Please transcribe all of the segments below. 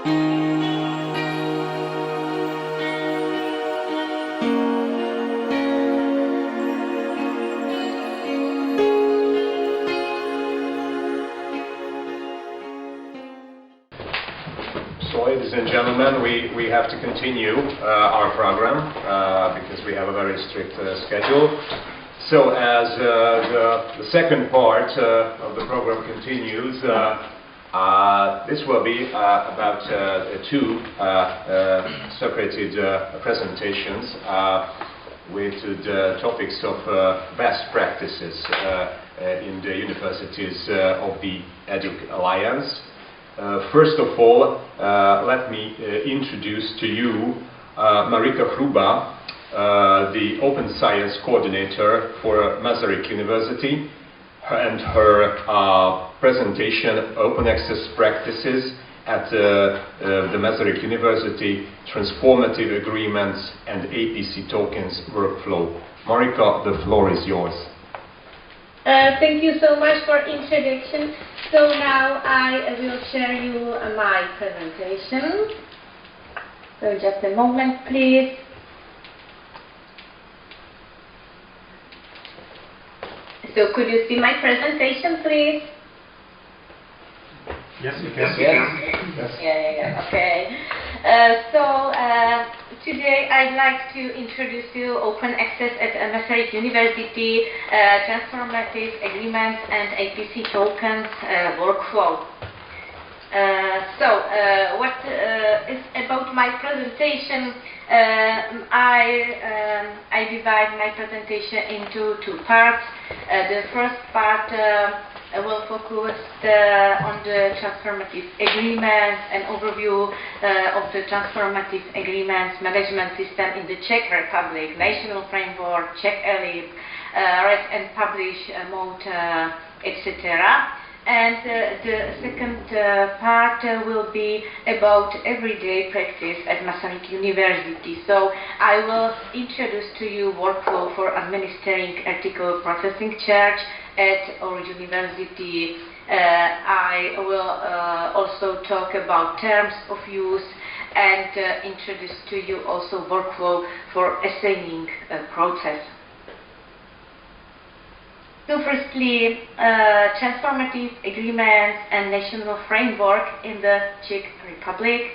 So, ladies and gentlemen, we have to continue our program because we have a very strict schedule. So, as the second part of the program continues, this will be about two separated presentations with the topics of best practices in the universities of the EDUC Alliance. First of all, let me introduce to you Marika Hruba, the Open Science Coordinator for Masaryk University, and her presentation, Open Access Practices at the Masaryk University, Transformative Agreements and APC Tokens Workflow. Marika, the floor is yours. Thank you so much for introduction. So now I will share you my presentation. So just a moment, please. So could you see my presentation, please? Yes, you can. Yes. Yeah. Okay. Today I'd like to introduce you Open Access at Masaryk University, Transformative Agreements and APC Tokens Workflow. What is about my presentation? I divide my presentation into two parts. The first part will focus on the transformative agreements, an overview of the transformative agreements management system in the Czech Republic, national framework, Czech ELIP, read and publish mode, etc. And the second part will be about everyday practice at Masaryk University. So I will introduce to you workflow for administering article processing charge at our university. I will also talk about terms of use and introduce to you also workflow for assigning process. So firstly, transformative agreements and national framework in the Czech Republic.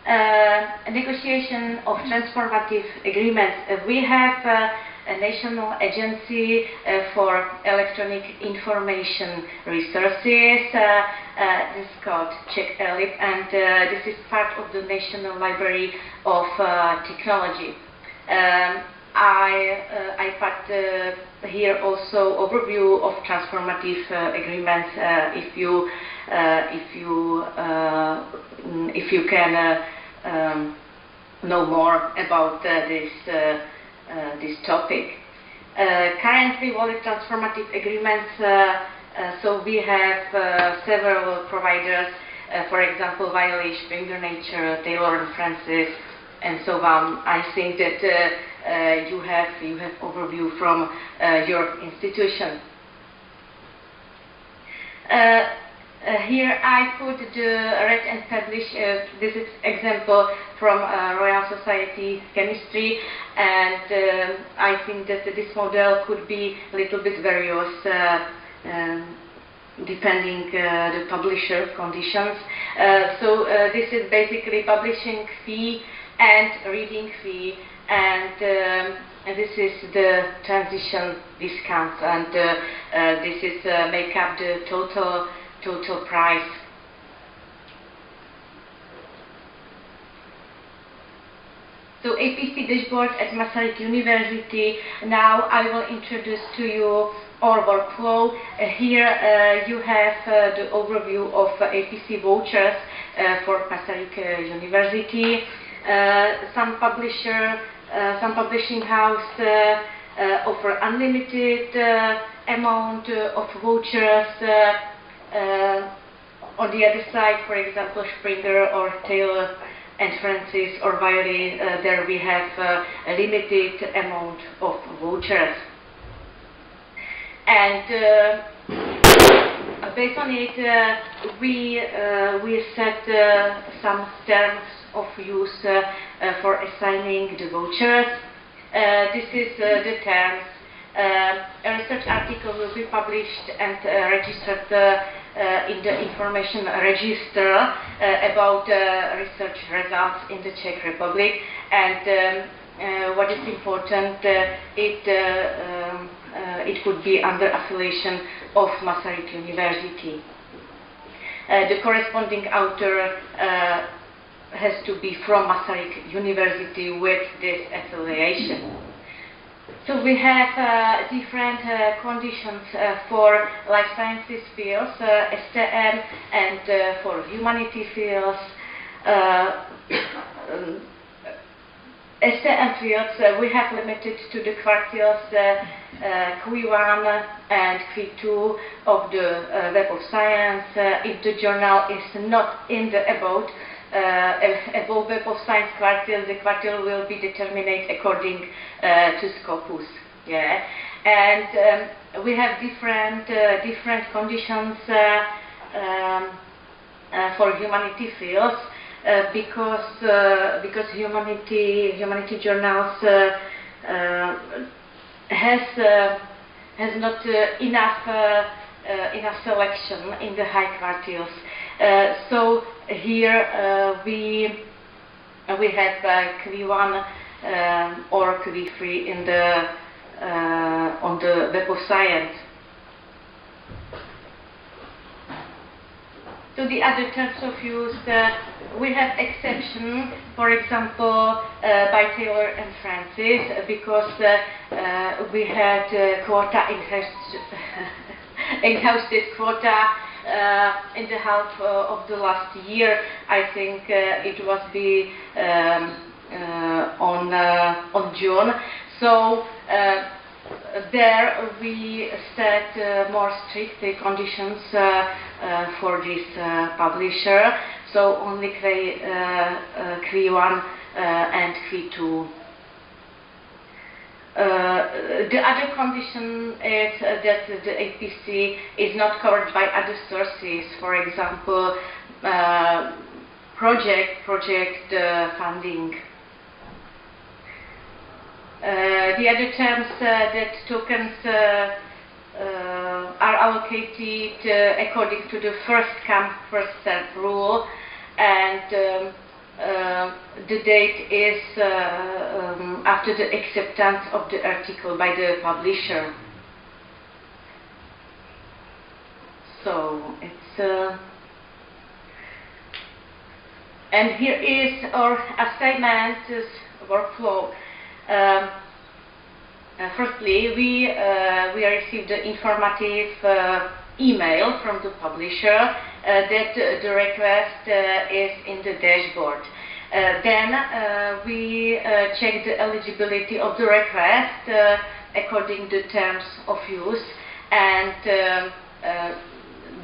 A negotiation of transformative agreements. We have a national agency for electronic information resources. This is called Czech ELIP, and this is part of the National Library of Technology. I put here also overview of transformative agreements. If you can know more about this topic. Currently, valid transformative agreements. So we have several providers. For example, Wiley, Springer Nature, Taylor and Francis, and so on. I think that you have overview from your institution. Here I put the read and publish. This is example from Royal Society Chemistry, and I think that this model could be a little bit various depending the publisher conditions. So this is basically publishing fee and reading fee, and this is the transition discount, and this is make up the total price. So APC dashboard at Masaryk University. Now I will introduce to you our workflow. Here you have the overview of APC vouchers for Masaryk University. Some publishing house offer unlimited amount of vouchers. On the other side, for example, Springer or Taylor and Francis or Wiley, there we have a limited amount of vouchers. And based on it, we set some terms of use for assigning the vouchers. This is the terms. A research article will be published and registered in the information register about research results in the Czech Republic. And what is important, it could be under affiliation of Masaryk University. The corresponding author has to be from Masaryk University with this affiliation. So we have different conditions for life sciences fields, STM, and for humanity fields. STM fields we have limited to the quartiles Q1 and Q2 of the Web of Science. If the journal is not in the above Web of Science quartile, the quartile will be determined according to Scopus. Yeah, and we have different conditions for humanity fields because humanity journals has not enough selection in the high quartiles. So here we have Q1 or Q3 in the on the Web of Science. To the other terms of use, we have exception, for example, by Taylor and Francis, because we had quota in-house quota in the half of the last year. I think it was on June. So there we set more strict conditions for this publisher. So only Q1 and Q2. The other condition is that the APC is not covered by other sources, for example, project funding. The other terms that tokens are allocated according to the first come, first served rule, and the date is after the acceptance of the article by the publisher. So it's and here is our assignment workflow. Firstly, we received the informative email from the publisher that the request is in the dashboard. Then we check the eligibility of the request according to terms of use, and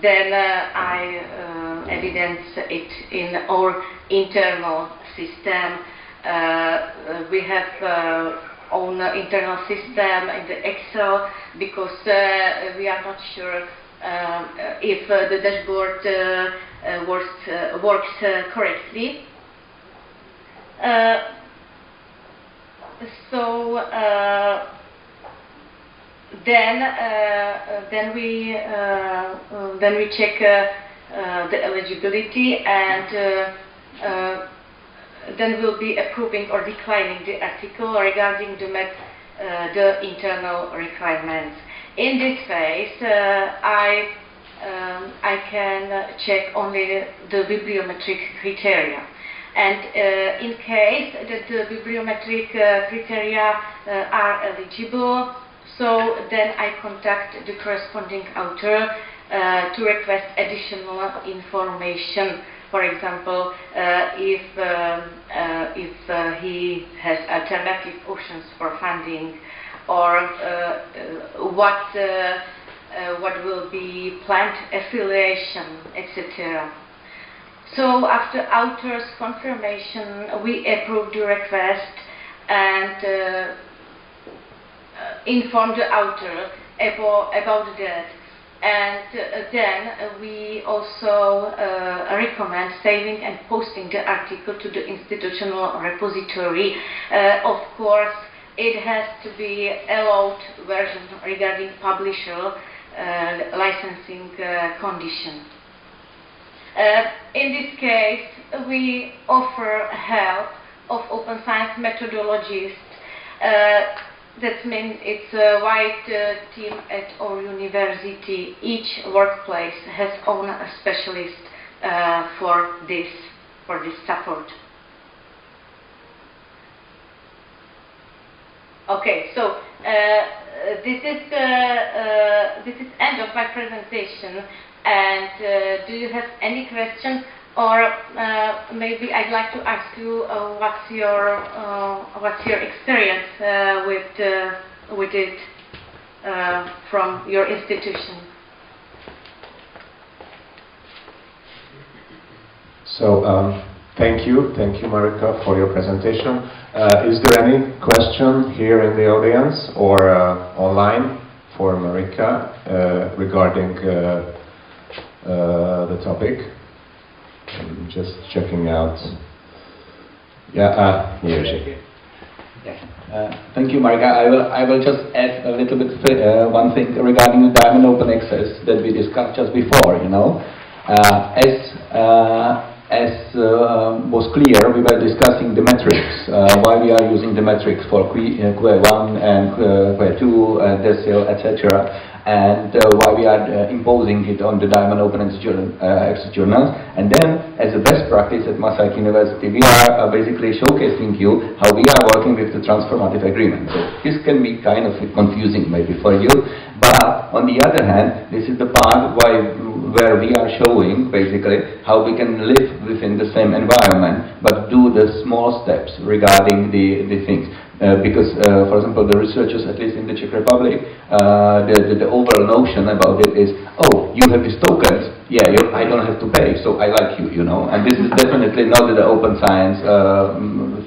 then I evidence it in our internal system. We have own internal system in the Excel, because we are not sure if the dashboard works correctly. So then we check the eligibility, and then we'll be approving or declining the article regarding the internal requirements. In this phase, I can check only the bibliometric criteria, and in case that the bibliometric criteria are eligible, so then I contact the corresponding author to request additional information. For example, if he has alternative options for funding, or what will be planned affiliation, etc. So after author's confirmation, we approve the request and inform the author about that. And then we also recommend saving and posting the article to the institutional repository. Of course, it has to be allowed version regarding publisher licensing condition. In this case, we offer help of open science methodologists. That means it's a wide team at our university. Each workplace has own specialist for this support. Okay, so this is end of my presentation. And do you have any questions? Or maybe I'd like to ask you what's your experience with it from your institution? So thank you, Maryka, for your presentation. Is there any question here in the audience or online for Maryka regarding the topic? I'm just checking out. Yeah, here she. Thank you, Maryka. I will just add a little bit one thing regarding the diamond open access that we discussed just before. You know, as was clear, we were discussing the metrics. Why we are using the metrics for QA1 and QA2, decile, etc. And why we are imposing it on the Diamond Open Access journals. And then, as a best practice at Masaryk University, we are basically showcasing you how we are working with the transformative agreement. So this can be kind of confusing maybe for you, but on the other hand, this is the part where we are showing basically how we can live within the same environment, but do the small steps regarding the things. Because, for example, the researchers, at least in the Czech Republic, the overall notion about it is, oh, you have these tokens, yeah, I don't have to pay, so I like you, you know. And this is definitely not the open science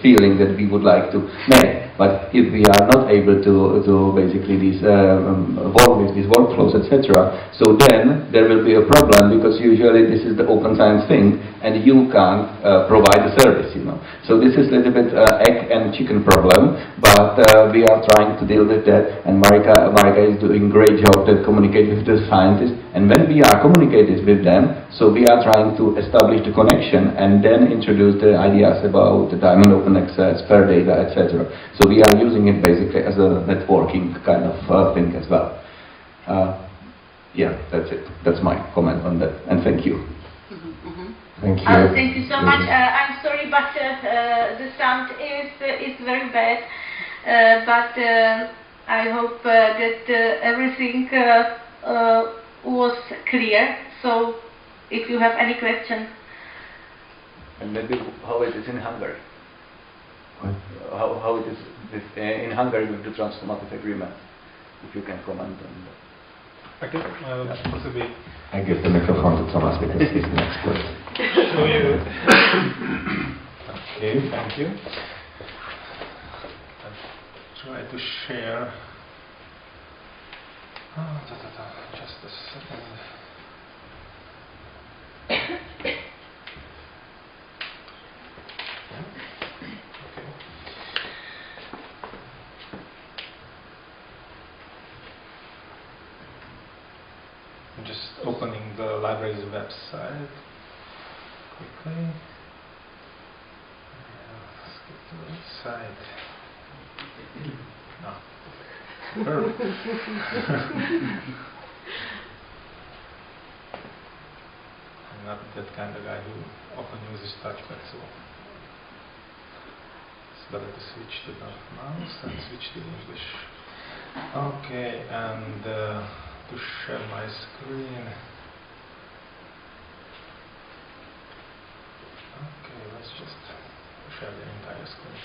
feeling that we would like to make. But if we are not able to basically work with these workflows, etc., so then there will be a problem, because usually this is the open science thing, and you can't provide the service, you know. So this is a little bit egg and chicken problem, but we are trying to deal with that, and Maryka is doing a great job to communicate with the scientists, and when we are communicating with them, so we are trying to establish the connection and then introduce the ideas about the diamond open access, fair data, etc. So we are using it basically as a networking kind of thing as well. Yeah, that's it. That's my comment on that, and thank you. Thank you. Thank you so much. I'm sorry, but the sound is very bad. But I hope that everything was clear. So, if you have any question. And maybe how it is in Hungary. How it is in Hungary with the transformative agreement. If you can comment on that. Okay, possibly. I give the microphone to Thomas because he's the expert. Show you. Okay, thank you. I'll try to share. Just a second. Okay. I'm just opening the library's website quickly. Let's get to the website. No. Perfect. I'm not that kind of guy who often uses touchpad, so it's better to switch to the mouse and switch to English. Okay, and to share my screen. Okay, let's just share the entire screen.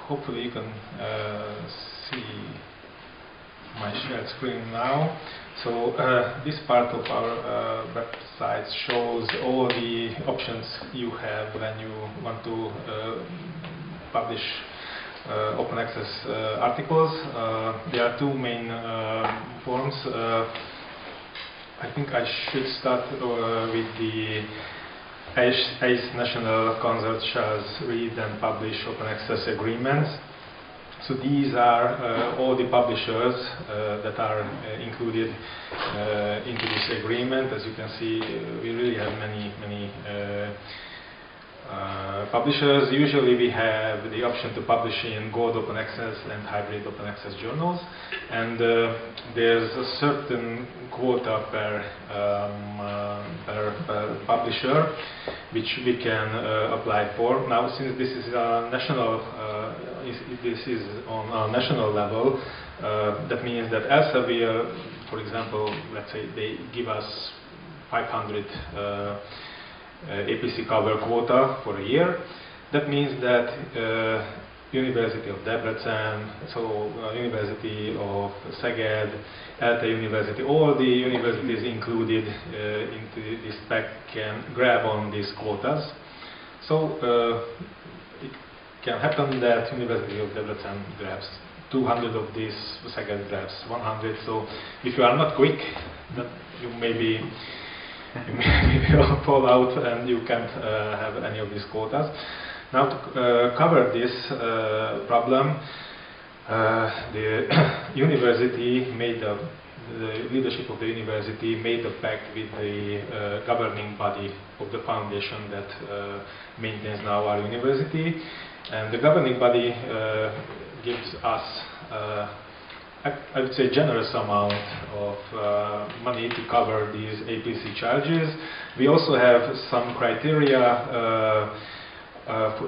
Hopefully you can see my shared screen now. So this part of our website shows all the options you have when you want to publish open access articles. There are two main forms. I think I should start with the ACE National Consortium's read and publish open access agreements. So these are all the publishers that are included into this agreement. As you can see, we really have many publishers. Usually we have the option to publish in Gold Open Access and Hybrid Open Access journals, and there's a certain quota per publisher which we can apply for. Now, since this is a national, this is on a national level, that means that Elsevier, for example, let's say they give us 500 APC cover quota for a year. That means that University of Debrecen, so University of Szeged, ELTE University, all the universities included into this pack can grab on these quotas. So it can happen that University of Debrecen grabs 200 of these, Szeged grabs 100. So if you are not quick, then you maybe fall out and you can't have any of these quotas. Now to cover this problem, the university made the leadership of the university made a pact with the governing body of the foundation that maintains now our university, and the governing body gives us I would say generous amount of money to cover these APC charges. We also have some criteria.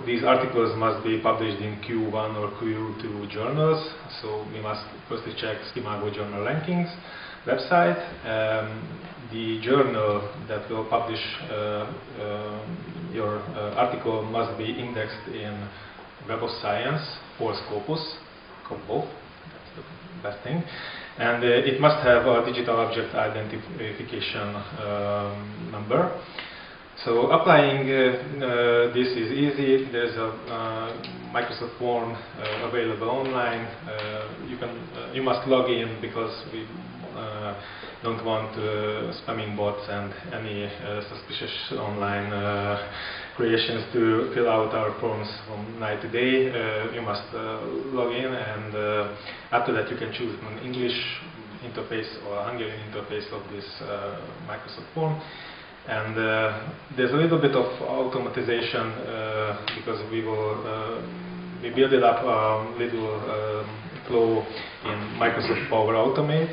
These articles must be published in Q1 or Q2 journals, so we must firstly check Scimago Journal Rankings website. The journal that will publish your article must be indexed in Web of Science or Scopus, or both. Best thing, and it must have a digital object identification number. So applying this is easy. There's a Microsoft form available online. You must log in because we don't want spamming bots and any suspicious online creations to fill out our forms from night to day. You must log in, and after that you can choose an English interface or a Hungarian interface of this Microsoft form. And there's a little bit of automatization because we build it up a little flow in Microsoft Power Automate.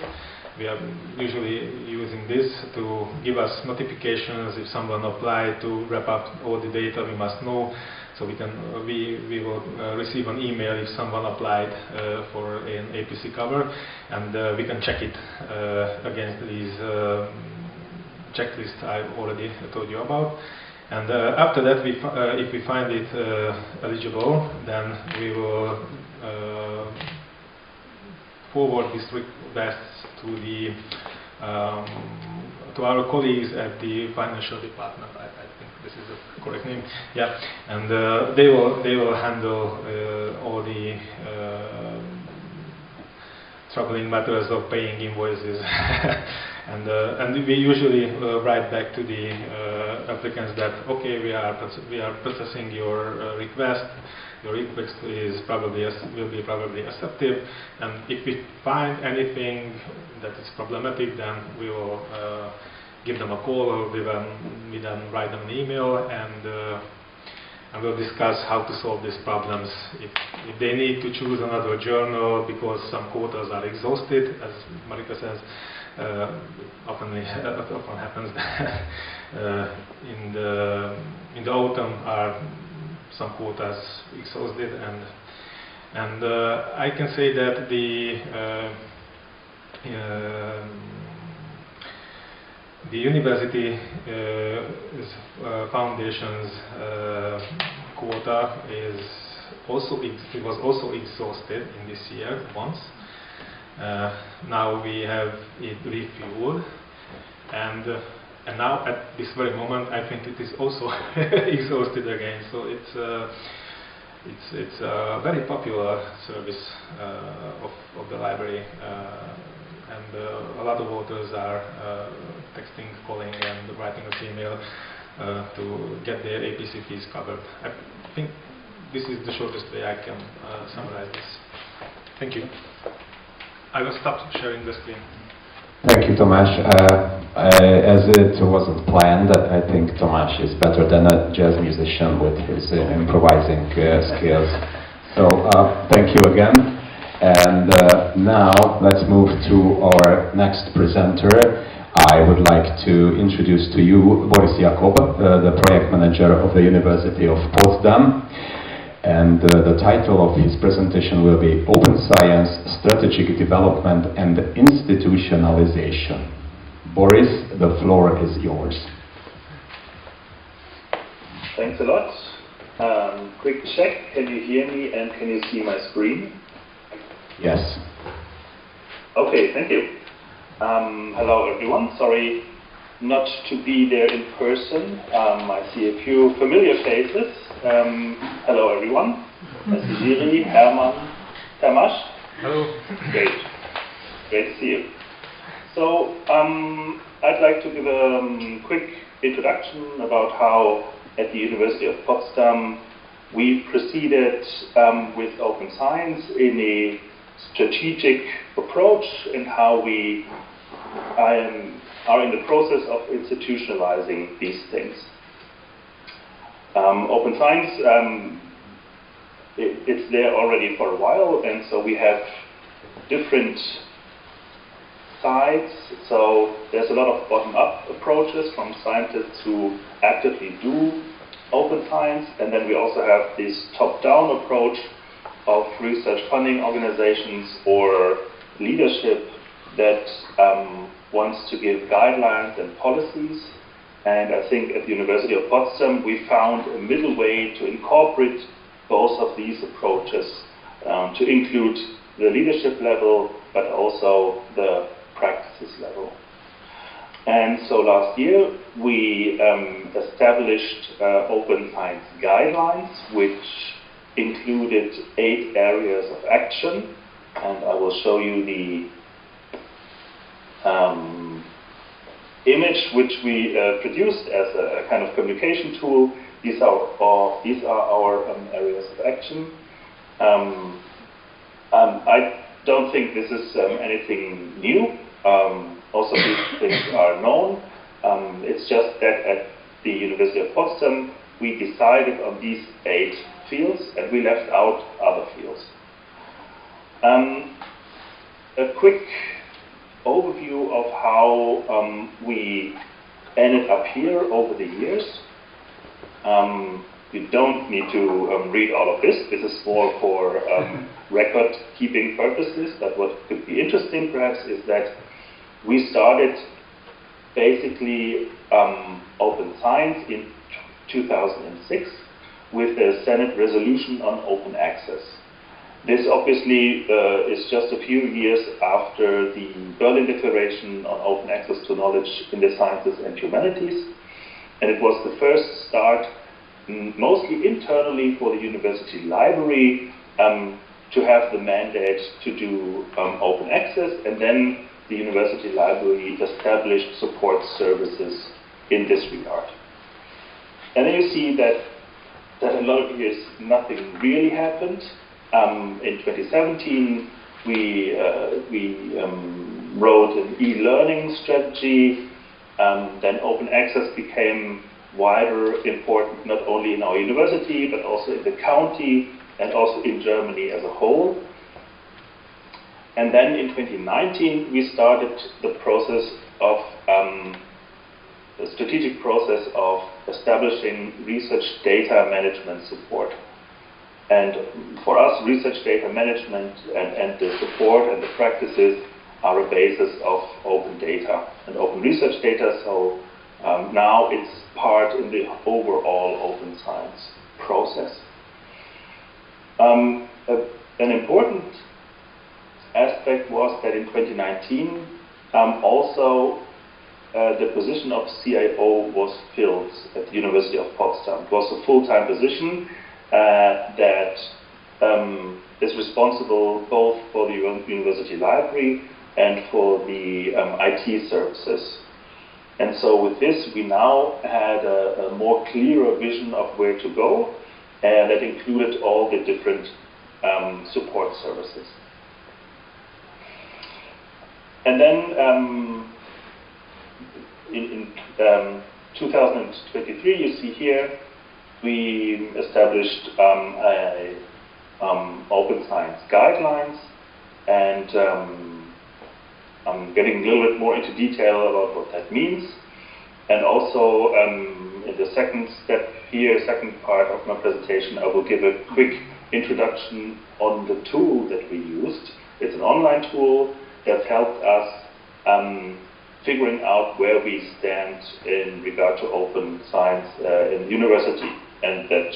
We are usually using this to give us notifications if someone applied to wrap up all the data we must know. So we will receive an email if someone applied for an APC cover, and we can check it against these checklists I've already told you about. And after that, if we find it eligible, then we will forward this request to our colleagues at the financial department. I think this is the correct name. Yeah, and they will handle all the troubling matters of paying invoices. And we usually write back to the applicants that okay, we are processing your request. Your request is will be probably accepted, and if we find anything that is problematic, then we will give them a call, or we then write them an email, and we'll discuss how to solve these problems. If they need to choose another journal because some quotas are exhausted, as Marika says, often happens that in the autumn are some quotas exhausted, and I can say that the university foundation's quota was also exhausted in this year once. Now we have it refueled, and now at this very moment I think it is also exhausted again. So It's a very popular service of the library, and a lot of authors are texting, calling, and writing us email to get their APC fees covered. I think this is the shortest way I can summarize this. Thank you. I will stop sharing the screen. Thank you, Tomáš. As it wasn't planned, I think Tomáš is better than a jazz musician with his improvising skills. So thank you again. And now let's move to our next presenter. I would like to introduce to you Boris Jakob, the project manager of the University of Potsdam. And the title of his presentation will be Open Science, Strategic Development and Institutionalization. Boris, the floor is yours. Thanks a lot. Quick check, can you hear me and can you see my screen? Yes. Okay, thank you. Hello everyone, sorry not to be there in person. I see a few familiar faces. Hello everyone. I see Jiri, Herman, Tamas. Hello. Great to see you. So I'd like to give a quick introduction about how at the University of Potsdam we proceeded with open science in a strategic approach and how we are in the process of institutionalizing these things. Open science, it's there already for a while, and so we have different sides. So there's a lot of bottom-up approaches from scientists who actively do open science, and then we also have this top-down approach of research funding organizations or leadership that wants to give guidelines and policies. And I think at the University of Potsdam we found a middle way to incorporate both of these approaches to include the leadership level but also the practices level. And so last year we established open science guidelines which included 8 areas of action, and I will show you the image which we produced as a kind of communication tool. These are our areas of action. I don't think this is anything new. Also these things are known. It's just that at the University of Potsdam we decided on these 8 fields and we left out other fields. A quick overview of how we ended up here over the years. You don't need to read all of this. This is more for record-keeping purposes, but what could be interesting perhaps is that we started basically open science in 2006 with a Senate resolution on open access. This obviously is just a few years after the Berlin Declaration on Open Access to Knowledge in the Sciences and Humanities, and it was the first start, mostly internally for the university library, to have the mandate to do open access, and then the university library established support services in this regard. And then you see that a lot of years nothing really happened. In 2017, we wrote an e-learning strategy. Then open access became wider, important, not only in our university, but also in the county and also in Germany as a whole. And then in 2019, we started the process of the strategic process of establishing research data management support. And for us, research data management and the support and the practices are a basis of open data and open research data. So now it's part in the overall open science process. An important aspect was that in 2019, also the position of CIO was filled at the University of Potsdam. It was a full-time position, that is responsible both for the university library and for the IT services. And so with this, we now had a more clearer vision of where to go, and that included all the different support services. And then in 2023, you see here, we established open science guidelines, and I'm getting a little bit more into detail about what that means. And also, in the second step here, second part of my presentation, I will give a quick introduction on the tool that we used. It's an online tool that helped us figuring out where we stand in regard to open science in university, and that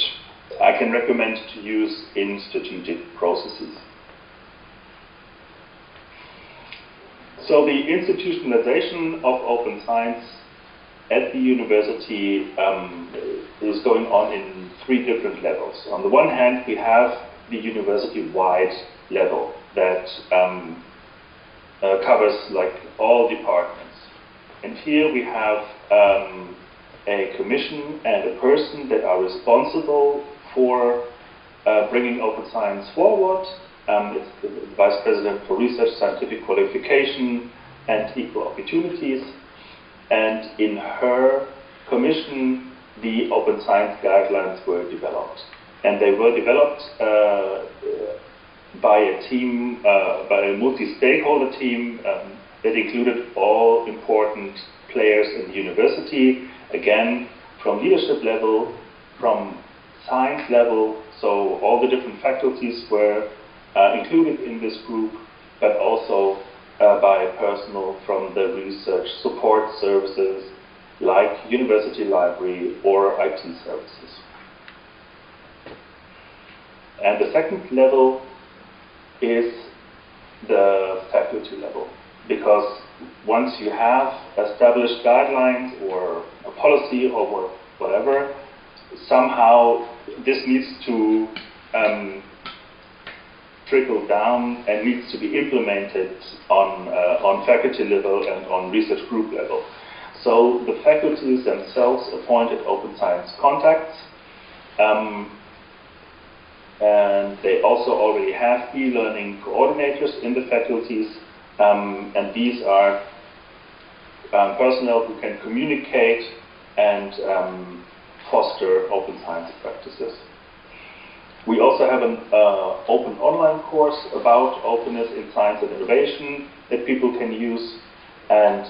I can recommend to use in strategic processes. So the institutionalization of open science at the university is going on in 3 different levels. On the one hand, we have the university-wide level that covers like all departments. And here we have a commission and a person that are responsible for bringing open science forward. It's the Vice President for Research, Scientific Qualification and Equal Opportunities. And in her commission, the open science guidelines were developed. And they were developed by a team, by a multi-stakeholder team that included all important players in the university, again, from leadership level, from science level, so all the different faculties were included in this group, but also by personnel from the research support services like university library or IT services. And the second level is the faculty level, because once you have established guidelines or a policy or whatever, somehow this needs to trickle down and needs to be implemented on faculty level and on research group level. So the faculties themselves appointed open science contacts, and they also already have e-learning coordinators in the faculties, and these are personnel who can communicate and foster open science practices. We also have an open online course about openness in science and innovation that people can use, and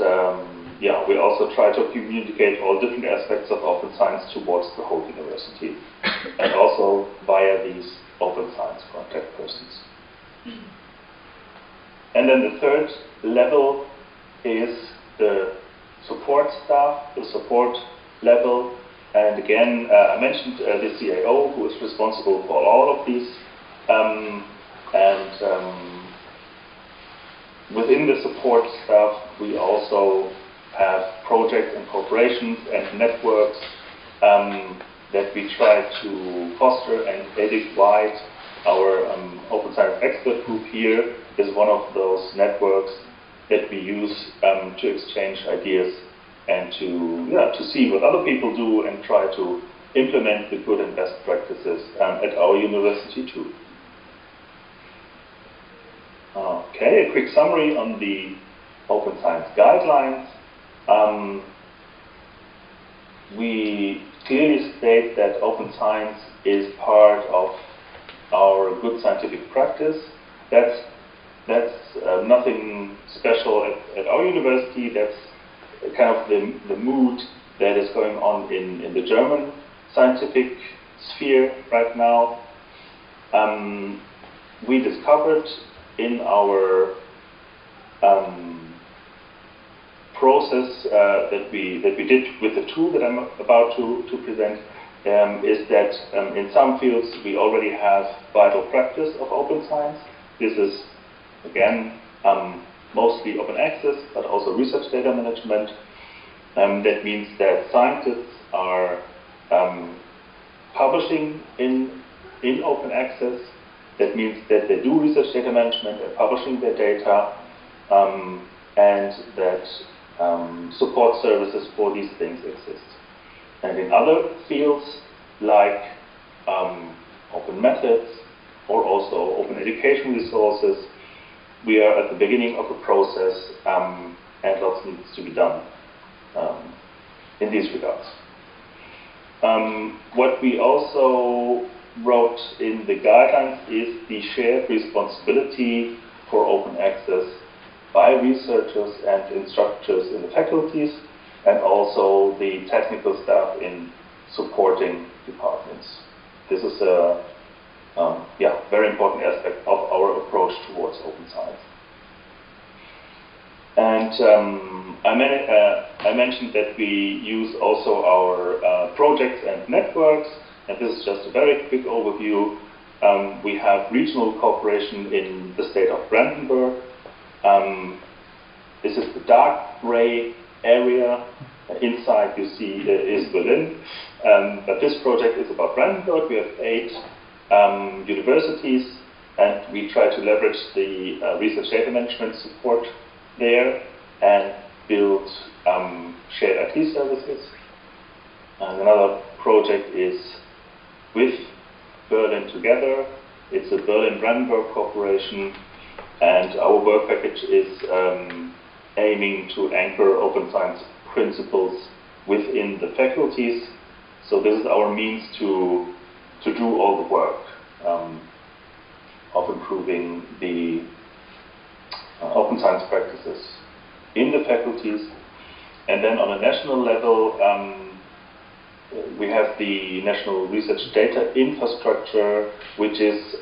we also try to communicate all different aspects of open science towards the whole university, and also via these open science contact persons. And then the third level is the support staff, the support level. And again, I mentioned the CIO, who is responsible for all of these. Within the support staff, we also have projects and corporations and networks that we try to foster and edit wide. Our Open Science Expert Group here is one of those networks that we use to exchange ideas and to see what other people do and try to implement the good and best practices at our university too. Okay, a quick summary on the Open Science Guidelines. We clearly state that open science is part of our good scientific practice. That's nothing special at our university. That's kind of the mood that is going on in the German scientific sphere right now. We discovered in our process that we did with the tool that I'm about to present is that in some fields we already have vital practice of open science. This is again mostly open access, but also research data management. That means that scientists are publishing in in open access. That means that they do research data management and publishing their data, and that support services for these things exist. And in other fields, like open methods or also open education resources, we are at the beginning of a process, and lots needs to be done in these regards. What we also wrote in the guidelines is the shared responsibility for open access by researchers and instructors in the faculties, and also the technical staff in supporting departments. This is a very important aspect of our approach towards open science. And I mentioned that we use also our projects and networks, and this is just a very quick overview. We have regional cooperation in the state of Brandenburg. This is the dark gray area. Inside you see is Berlin. But this project is about Brandenburg. We have 8 universities, and we try to leverage the research data management support there and build shared IT services. And another project is with Berlin Together. It's a Berlin-Brandenburg cooperation, and our work package is aiming to anchor open science principles within the faculties. So this is our means to do all the work of improving the open science practices in the faculties. And then on a national level, we have the National Research Data Infrastructure, which is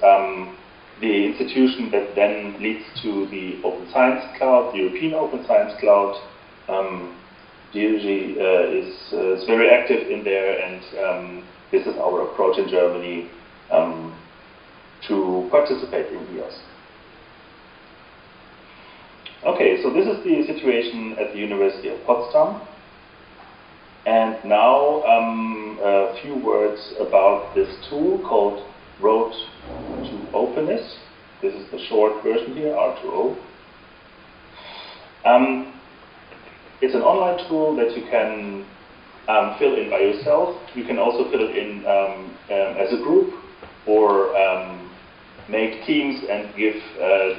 the institution that then leads to the Open Science Cloud, the European Open Science Cloud. DRG is very active in there, and this is our approach in Germany to participate in EOS. Okay, so this is the situation at the University of Potsdam. And now a few words about this tool called Road to Openness. This is the short version here, R2O. It's an online tool that you can fill in by yourself. You can also fill it in as a group, or make teams and give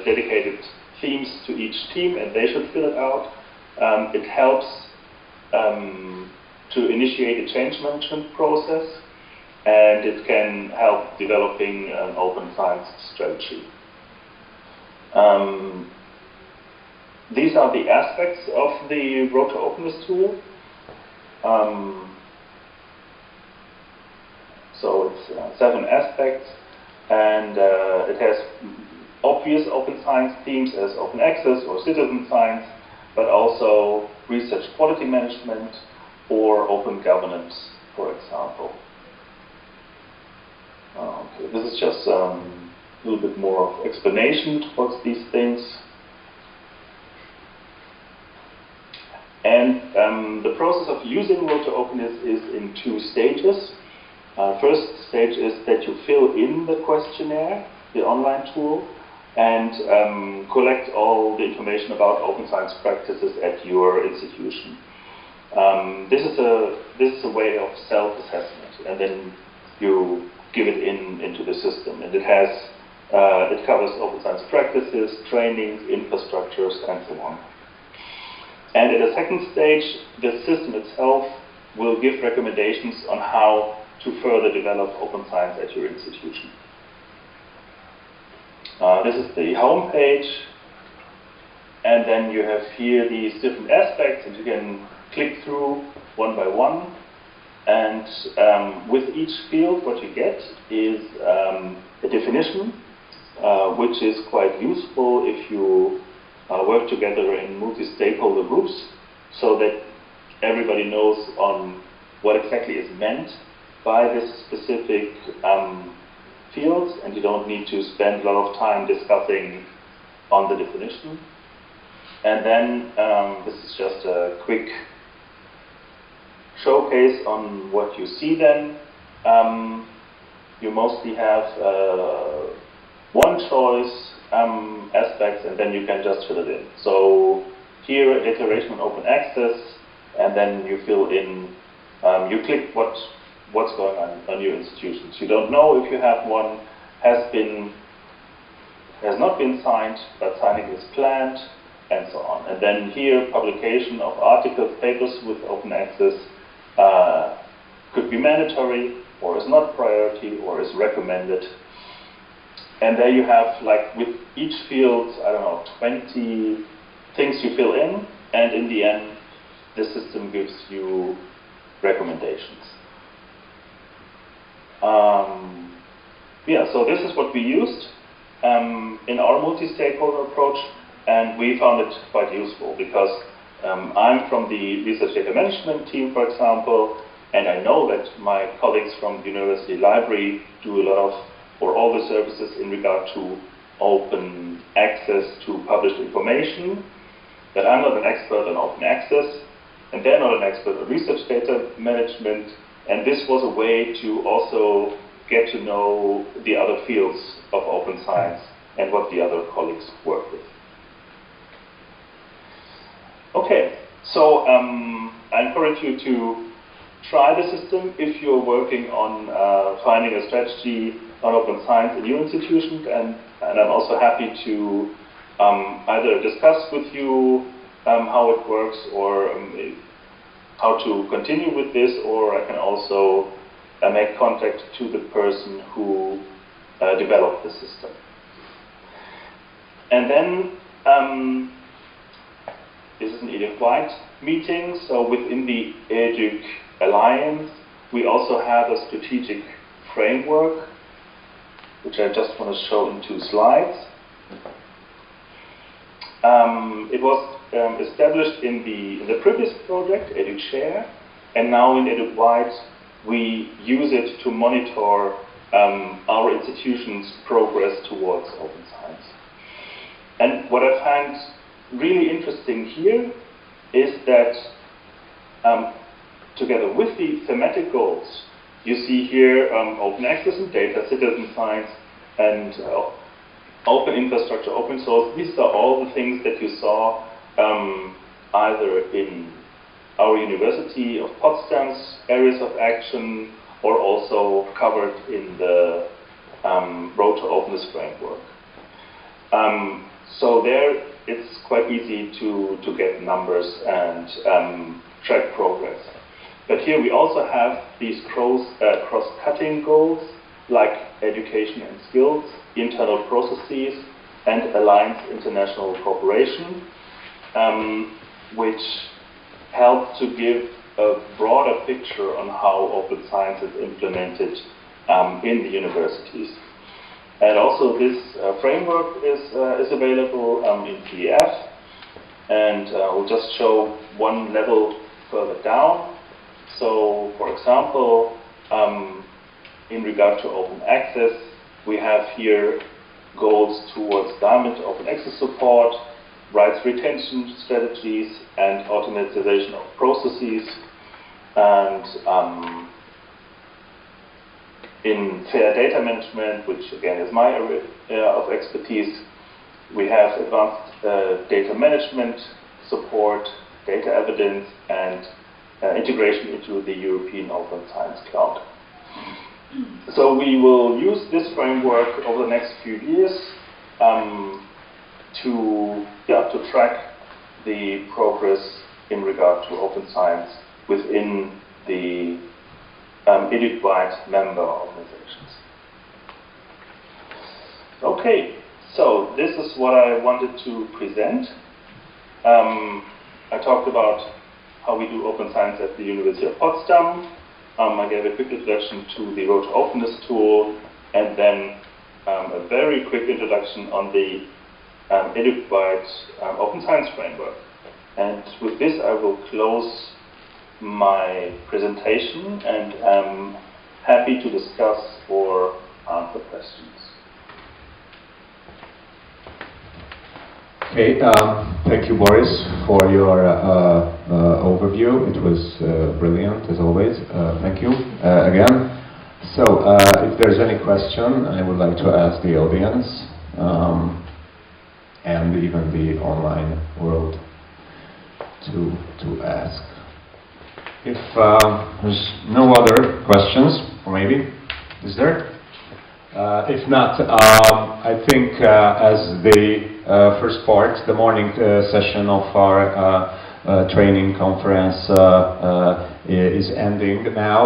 dedicated themes to each team, and they should fill it out. It helps to initiate a change management process, and it can help developing an open science strategy. These are the aspects of the Road to Openness tool. So it's 7 aspects, and it has obvious open science themes as open access or citizen science, but also research quality management or open governance, for example. Okay, this is just a little bit more of explanation towards these things. And the process of using Road to Openness is in 2 stages. First stage is that you fill in the questionnaire, the online tool, and collect all the information about open science practices at your institution. This is a way of self-assessment, and then you give it into the system, and it covers open science practices, trainings, infrastructures, and so on. And at a second stage, the system itself will give recommendations on how to further develop open science at your institution. This is the home page, and then you have here these different aspects, and you can click through one by one. And with each field, what you get is a definition, which is quite useful if you work together in multi-stakeholder groups, so that everybody knows on what exactly is meant by this specific field, and you don't need to spend a lot of time discussing on the definition. And then this is just a quick showcase on what you see then. you mostly have one choice aspects, and then you can just fill it in. So here, a declaration on open access, and then you fill in, you click what's going on your institutions. You don't know if you have one, has not been signed, but signing is planned, and so on. And then here, publication of articles, papers with open access could be mandatory, or is not priority, or is recommended. And there you have, like, with each field, I don't know, 20 things you fill in, and in the end, the system gives you recommendations. Yeah, so this is what we used in our multi-stakeholder approach, and we found it quite useful because I'm from the research data management team, for example, and I know that my colleagues from the university library do a lot of, or all the services in regard to open access to published information, that I'm not an expert on open access, and they're not an expert on research data management, and this was a way to also get to know the other fields of open science and what the other colleagues work with. Okay, so I encourage you to try the system if you're working on finding a strategy on open science in your institution, and I'm also happy to either discuss with you how it works, or how to continue with this, or I can also make contact to the person who developed the system. And then this is an EDUC-wide meeting, so within the EDUC Alliance we also have a strategic framework, which I just want to show in 2 slides. It was established in the previous project, EDUC-Share, and now in EDUC-wide we use it to monitor our institution's progress towards open science. And what I find really interesting here is that together with the thematic goals, you see here open access and data, citizen science, and open infrastructure, open source. These are all the things that you saw either in our University of Potsdam's areas of action, or also covered in the Road to Openness framework. So there it's quite easy to get numbers and track progress. But here we also have these cross-cutting goals, like education and skills, internal processes, and alliance international cooperation, which help to give a broader picture on how open science is implemented in the universities. And also this framework is available in PDF, and we'll just show one level further down. So, for example, in regard to open access, we have here goals towards diamond open access support, rights retention strategies, and automatization of processes. And in fair data management, which again is my area of expertise, we have advanced data management support, data evidence, and integration into the European Open Science Cloud. So we will use this framework over the next few years to track the progress in regard to open science within the EDUC-wide member organizations. Okay, so this is what I wanted to present. I talked about how we do open science at the University of Potsdam. I gave a quick introduction to the Road to Openness tool, and then a very quick introduction on the EDUC-wide open science framework. And with this I will close my presentation, and I'm happy to discuss or answer questions. Okay, thank you, Boris, for your overview. It was brilliant, as always. Thank you again. So, if there's any question, I would like to ask the audience and even the online world to ask. If there's no other questions, or maybe, is there? If not, I think as the first part, the morning session of our training conference is ending now,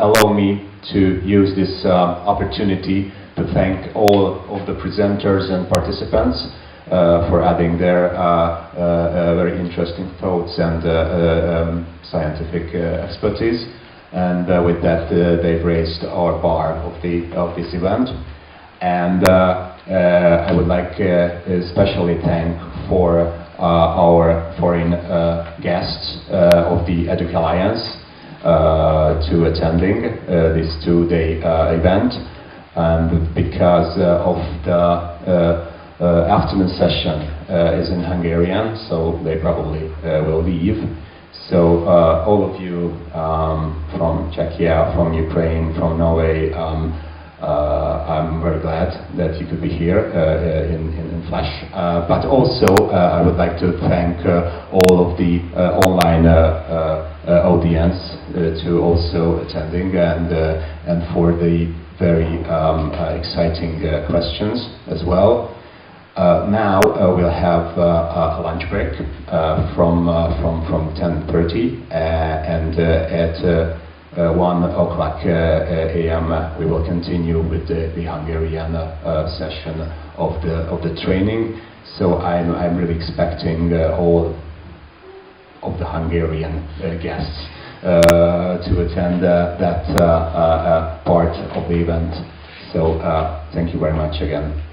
allow me to use this opportunity to thank all of the presenters and participants for adding their very interesting thoughts and scientific expertise. And with that, they've raised our bar of this event. And I would like especially thank for our foreign guests of the Educ Alliance to attending this two-day event. And because of the afternoon session is in Hungarian, so they probably will leave. So all of you from Czechia, from Ukraine, from Norway, I'm very glad that you could be here in flesh. But also I would like to thank all of the online audience to also attending and for the very exciting questions as well. Now we'll have a lunch break from 10:30 and at 1 o'clock a.m. we will continue with the Hungarian session of the training. So I'm really expecting all of the Hungarian guests to attend that part of the event. So thank you very much again.